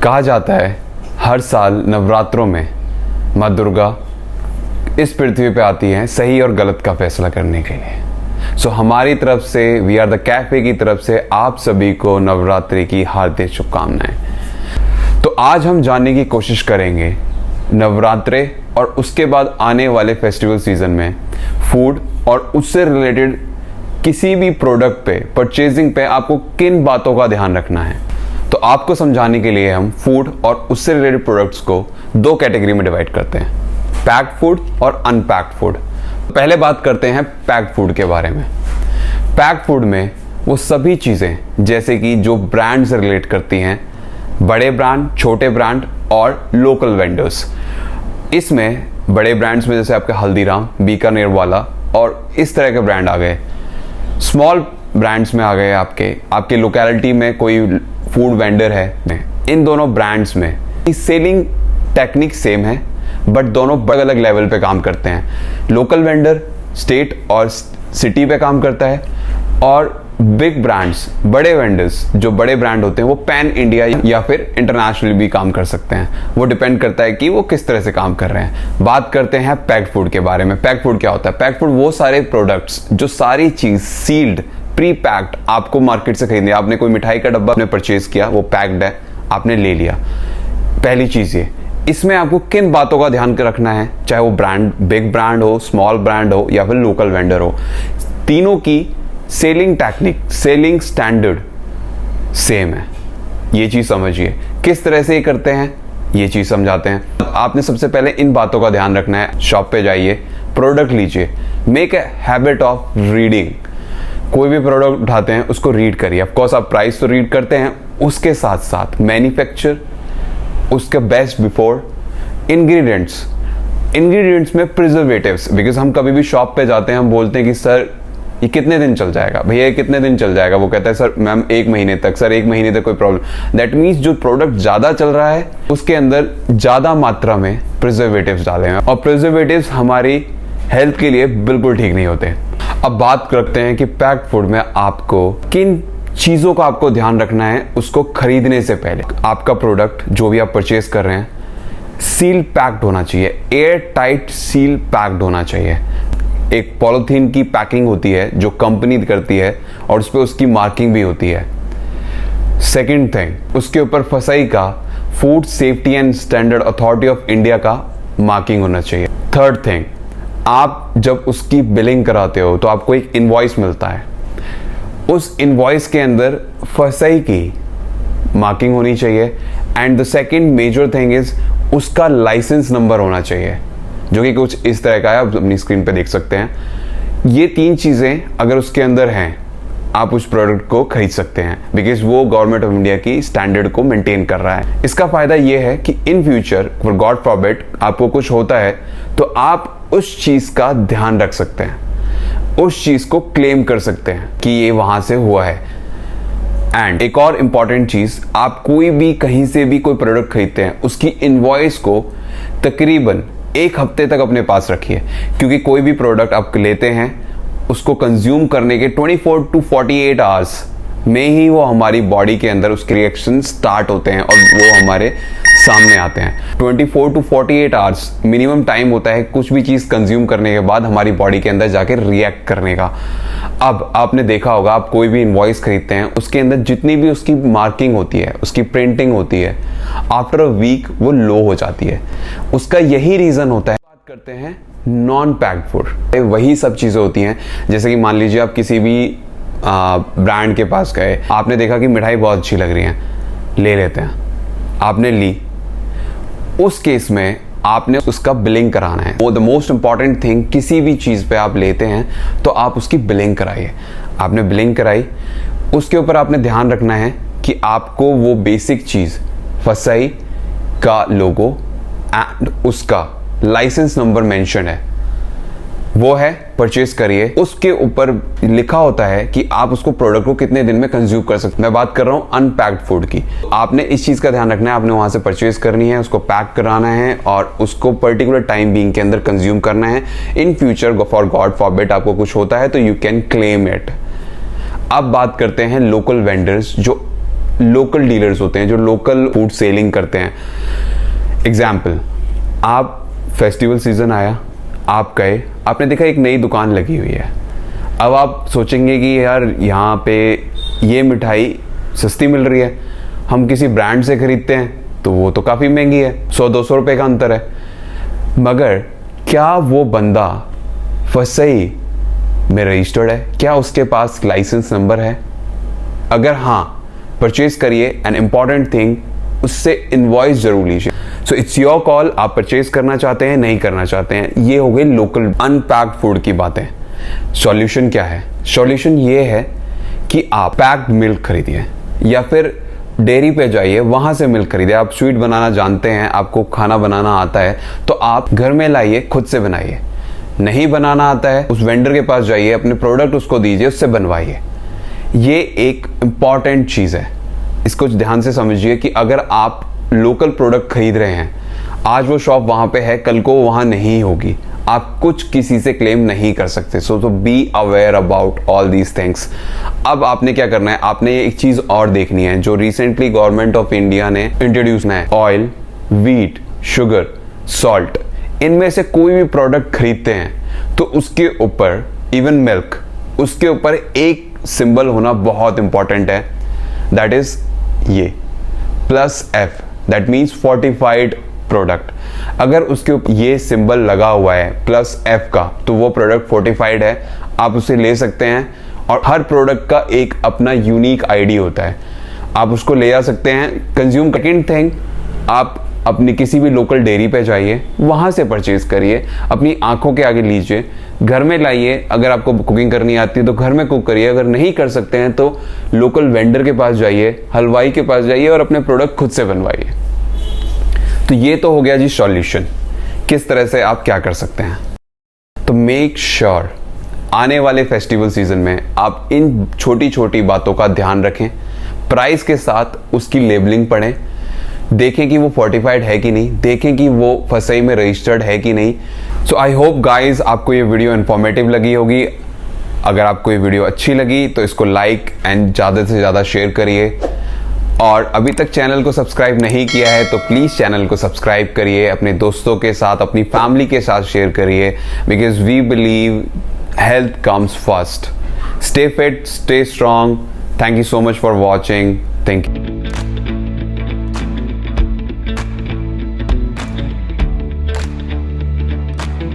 कहा जाता है हर साल नवरात्रों में माँ दुर्गा इस पृथ्वी पे आती हैं सही और गलत का फैसला करने के लिए। सो हमारी तरफ से वी आर द कैफे की तरफ से आप सभी को नवरात्रि की हार्दिक शुभकामनाएं। तो आज हम जानने की कोशिश करेंगे नवरात्रे और उसके बाद आने वाले फेस्टिवल सीजन में फूड और उससे रिलेटेड किसी भी प्रोडक्ट पे परचेजिंग पे आपको किन बातों का ध्यान रखना है। तो आपको समझाने के लिए हम फूड और उससे रिलेटेड प्रोडक्ट्स को दो कैटेगरी में डिवाइड करते हैं, पैक्ड फूड और अनपैक्ड फूड। पहले बात करते हैं पैक्ड फूड के बारे में। पैक्ड फूड में वो सभी चीज़ें जैसे कि जो ब्रांड से रिलेट करती हैं, बड़े ब्रांड, छोटे ब्रांड और लोकल वेंडर्स। इसमें बड़े ब्रांड्स में जैसे आपके हल्दीराम, बीकानेर वाला और इस तरह के ब्रांड आ गए। स्मॉल ब्रांड्स में आ गए आपके लोकेलिटी में कोई फूड वेंडर है। इन दोनों ब्रांड्स में सेलिंग टेक्निक सेम है बट दोनों अलग अलग लेवल पे काम करते हैं। लोकल वेंडर स्टेट और सिटी पे काम करता है और बिग ब्रांड्स, बड़े वेंडर्स जो बड़े ब्रांड होते हैं वो पैन इंडिया या फिर इंटरनेशनली भी काम कर सकते हैं। वो डिपेंड करता है कि वो किस तरह से काम कर रहे हैं। बात करते हैं पैक्ड फूड के बारे में। पैक्ड फूड क्या होता है? पैक्ड फूड वो सारे प्रोडक्ट्स जो सारी चीज सील्ड प्री पैक्ड आपको मार्केट से खरीदनी है। आपने कोई मिठाई का डब्बा आपने परचेज किया, वो पैक्ड है, आपने ले लिया। पहली चीज ये, इसमें आपको किन बातों का ध्यान रखना है, चाहे वो ब्रांड बिग ब्रांड हो, स्मॉल ब्रांड हो या फिर लोकल वेंडर हो, तीनों की selling technique, selling standard same है। ये चीज समझिए। किस तरह से ये करते हैं ये चीज समझाते हैं। आपने सबसे पहले इन बातों का ध्यान रखना है। शॉप पे जाइए, प्रोडक्ट लीजिए, make a habit of reading. कोई भी प्रोडक्ट उठाते हैं उसको रीड करिए। ऑफ कोर्स आप प्राइस तो रीड करते हैं, उसके साथ साथ मैन्युफैक्चर, उसका बेस्ट बिफोर, इंग्रेडिएंट्स में प्रिजर्वेटिव्स। बिकॉज हम कभी भी शॉप पे जाते हैं, हम बोलते हैं कि सर ये कितने दिन चल जाएगा, भैया ये कितने दिन चल जाएगा। वो कहता है सर मैम 1 महीने तक, सर 1 महीने तक कोई प्रॉब्लम। दैट मीन्स जो प्रोडक्ट ज़्यादा चल रहा है उसके अंदर ज़्यादा मात्रा में प्रिजर्वेटिव्स डाले हैं और प्रिजर्वेटिव्स हमारी हेल्थ के लिए बिल्कुल ठीक नहीं होते। अब बात करते हैं कि पैक्ड फूड में आपको किन चीज़ों का आपको ध्यान रखना है उसको खरीदने से पहले। आपका प्रोडक्ट जो भी आप परचेज कर रहे हैं सील पैक्ड होना चाहिए, एयर टाइट सील पैक्ड होना चाहिए। एक पॉलीथीन की पैकिंग होती है जो कंपनी करती है और उस पर उसकी मार्किंग भी होती है। सेकंड थिंग, उसके ऊपर फसाई का food safety and standard authority of India का मार्किंग होना चाहिए। थर्ड थिंग, आप जब उसकी बिलिंग कराते हो तो आपको एक इनवॉइस मिलता है। उस इनवॉइस के अंदर फसाई की मार्किंग होनी चाहिए। And the second major thing is उसका लाइसेंस नंबर होना चाहिए जो कि कुछ इस तरह का है, आप अपनी स्क्रीन पे देख सकते हैं। ये 3 चीज़ें अगर उसके अंदर हैं आप उस प्रोडक्ट को खरीद सकते हैं बिकॉज वो गवर्नमेंट ऑफ इंडिया की स्टैंडर्ड को मेंटेन कर रहा है। इसका फायदा ये है कि in future for God forbid आपको कुछ होता है तो आप उस चीज़ का ध्यान रख सकते हैं, उस चीज़ को क्लेम कर सकते हैं कि ये वहाँ से हुआ है। एंड एक और इम्पॉर्टेंट चीज़, आप कोई भी कहीं से भी कोई प्रोडक्ट खरीदते हैं उसकी इनवॉइस को तकरीबन 1 हफ्ते तक अपने पास रखिए क्योंकि कोई भी प्रोडक्ट आप लेते हैं उसको कंज्यूम करने के 24 to 48 आवर्स में ही वो हमारी बॉडी के अंदर उसके रिएक्शन स्टार्ट होते हैं और वो हमारे सामने आते हैं। 24 to 48 आवर्स मिनिमम टाइम होता है कुछ भी चीज़ कंज्यूम करने के बाद हमारी बॉडी के अंदर जाके रिएक्ट करने का। अब आपने देखा होगा, आप कोई भी इनवॉइस खरीदते हैं उसके अंदर जितनी भी उसकी मार्किंग होती है, उसकी प्रिंटिंग होती है, आफ्टर अ वीक वो लो हो जाती है। उसका यही रीज़न होता है। बात करते हैं नॉन पैक्ड फूड। वही सब चीज़ें होती हैं जैसे कि मान लीजिए आप किसी भी ब्रांड के पास गए, आपने देखा कि मिठाई बहुत अच्छी लग रही है, ले लेते हैं, आपने ली। उस केस में आपने उसका बिलिंग कराना है। वो द मोस्ट इंपॉर्टेंट थिंग, किसी भी चीज़ पे आप लेते हैं तो आप उसकी बिलिंग कराइए। आपने बिलिंग कराई, उसके ऊपर आपने ध्यान रखना है कि आपको वो बेसिक चीज़ फसाई का लोगो एंड उसका लाइसेंस नंबर मेंशन है, वो है, परचेज करिए। उसके ऊपर लिखा होता है कि आप उसको प्रोडक्ट को कितने दिन में कंज्यूम कर सकते हैं। मैं बात कर रहा हूँ अनपैक्ड फूड की। आपने इस चीज़ का ध्यान रखना है, आपने वहाँ से परचेज करनी है, उसको पैक कराना है और उसको पर्टिकुलर टाइम बीइंग के अंदर कंज्यूम करना है। In future for God forbid आपको कुछ होता है तो यू कैन क्लेम इट। अब बात करते हैं लोकल वेंडर्स जो लोकल डीलर्स होते हैं जो लोकल फूड सेलिंग करते हैं। एग्जाम्पल, आप फेस्टिवल सीजन आया, आप गए, आपने देखा एक नई दुकान लगी हुई है। अब आप सोचेंगे कि यार यहाँ पे ये मिठाई सस्ती मिल रही है, हम किसी ब्रांड से खरीदते हैं तो वो तो काफ़ी महंगी है, 100-200 रुपये का अंतर है। मगर क्या वो बंदा फसई में रजिस्टर्ड है? क्या उसके पास लाइसेंस नंबर है? अगर हाँ, परचेज करिए। एन इम्पॉर्टेंट थिंग, उससे इनवॉइस जरूर लीजिए। सो इट्स योर कॉल, आप परचेज करना चाहते हैं नहीं करना चाहते हैं। ये हो गई लोकल अनपैक्ड फूड की बातें। सॉल्यूशन क्या है? सॉल्यूशन ये है कि आप पैक्ड मिल्क खरीदिए या फिर डेयरी पे जाइए, वहां से मिल्क खरीदिए। आप स्वीट बनाना जानते हैं, आपको खाना बनाना आता है, तो आप घर में लाइए, खुद से बनाइए। नहीं बनाना आता है, उस वेंडर के पास जाइए, अपने प्रोडक्ट उसको दीजिए, उससे बनवाइए। ये एक इम्पॉर्टेंट चीज़ है, इसको ध्यान से समझिए कि अगर आप लोकल प्रोडक्ट खरीद रहे हैं, आज वो शॉप वहाँ पे है, कल को वहाँ नहीं होगी, आप कुछ किसी से क्लेम नहीं कर सकते। So be aware about all these things. अब आपने क्या करना है, आपने एक चीज़ और देखनी है जो रिसेंटली गवर्नमेंट ऑफ इंडिया ने इंट्रोड्यूस किया है। ऑयल, व्हीट, शुगर, सॉल्ट, इनमें से कोई भी प्रोडक्ट खरीदते हैं तो उसके ऊपर, इवन मिल्क, उसके ऊपर एक सिंबल होना बहुत इंपॉर्टेंट है, दैट इज ये +F, that means fortified product. अगर उसके ऊपर ये सिंबल लगा हुआ है +F का, तो वो प्रोडक्ट फोर्टिफाइड है, आप उसे ले सकते हैं। और हर प्रोडक्ट का एक अपना यूनिक आईडी होता है, आप उसको ले जा सकते हैं, कंज्यूम। सेकेंड थिंग, आप अपनी किसी भी लोकल डेयरी पे जाइए, वहाँ से परचेज करिए, अपनी आंखों के आगे लीजिए, घर में लाइए। अगर आपको कुकिंग करनी आती है तो घर में कुक करिए, अगर नहीं कर सकते हैं तो लोकल वेंडर के पास जाइए, हलवाई के पास जाइए और अपने प्रोडक्ट खुद से बनवाइए। तो ये तो हो गया जी सॉल्यूशन, किस तरह से आप क्या कर सकते हैं। तो मेक श्योर आने वाले फेस्टिवल सीजन में आप इन छोटी छोटी बातों का ध्यान रखें। प्राइस के साथ उसकी लेबलिंग पढ़ें, देखें कि वो फोर्टिफाइड है कि नहीं, देखें कि वो फसई में रजिस्टर्ड है कि नहीं। सो आई होप गाइज आपको ये वीडियो इन्फॉर्मेटिव लगी होगी। अगर आपको ये वीडियो अच्छी लगी तो इसको लाइक एंड ज़्यादा से ज़्यादा शेयर करिए। और अभी तक चैनल को सब्सक्राइब नहीं किया है तो प्लीज़ चैनल को सब्सक्राइब करिए, अपने दोस्तों के साथ, अपनी फैमिली के साथ शेयर करिए, because we believe health comes first. Stay fit, stay strong. Thank you so much for watching. Thank you.